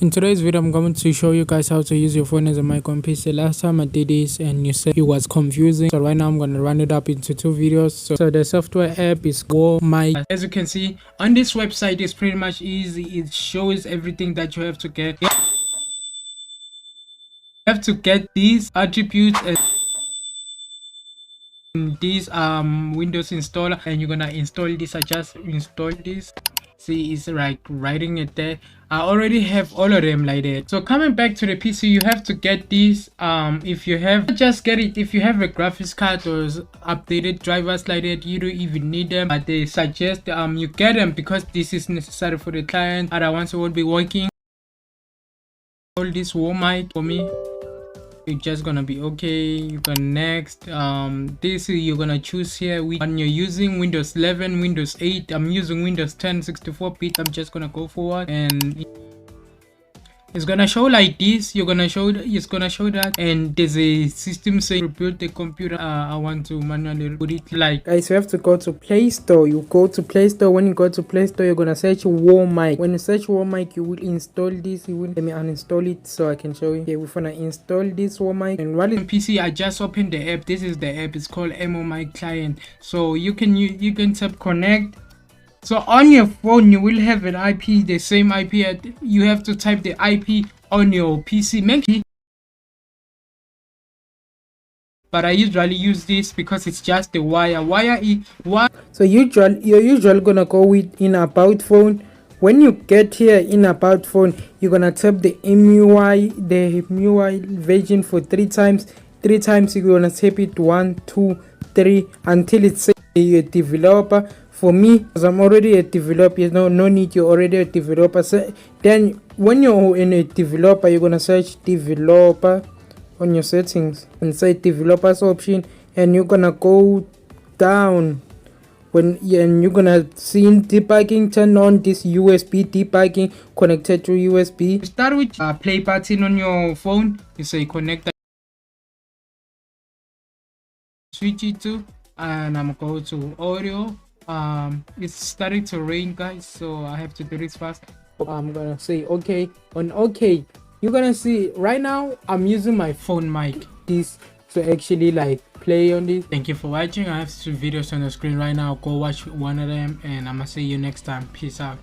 In today's video, I'm going to show you guys how to use your phone as a mic on PC. Last time I did this and you said it was confusing. So right now I'm going to run it up into two videos. So the software app is called Mic. As you can see, on this website, it's pretty much easy. It shows everything that you have to get. You have to get these attributes and these Windows installer, and you're gonna install this. I just installed this. See, it's like writing it there. I already have all of them like that. So coming back to the PC, you have to get these. If you have, just get it. If you have a graphics card or updated drivers like that, you don't even need them, but they suggest you get them because this is necessary for the client. Otherwise it won't be working. All this warm mic for me, it's just gonna be okay. You can next. This you're gonna choose here when you're using Windows 11, Windows 8. I'm using Windows 10 64-bit. I'm just gonna go forward, and it's gonna show like this. You're gonna show, it's gonna show that, and there's a system say rebuild the computer. I want to manually put it like, guys, you have to go to Play Store. You go to Play Store. When you go to Play Store, you're gonna search Warm Mic. When you search Warm Mic, you will install this. You will, let me uninstall it so I can show you. Okay, we're gonna install this Warm Mic, and while on PC, I just opened the app. This is the app. It's called MO Mic Client. So you can tap connect. So on your phone you will have an IP, the same IP. You have to type the IP on your PC. Maybe, but I usually use this because it's just the wire. So you're usually gonna go with in about phone. When you get here in about phone, you're gonna tap the MUI version for three times. You're gonna tap it 1, 2, 3 until it says you're a developer. For me, because I'm already a developer, no need, you're already a developer. So then when you're in a developer, you're gonna search developer on your settings and say developers option, and you're gonna go down and you're gonna see in debugging, turn on this USB debugging connected to USB. Start with play button on your phone. You say connect, switch it to, and I'm going to audio. It's starting to rain, guys, so I have to do this fast. I'm gonna say okay. On okay, you're gonna see right now I'm using my phone mic this to actually like play on this. Thank you for watching. I have two videos on the screen right now. Go watch one of them, and I'm gonna see you next time. Peace out.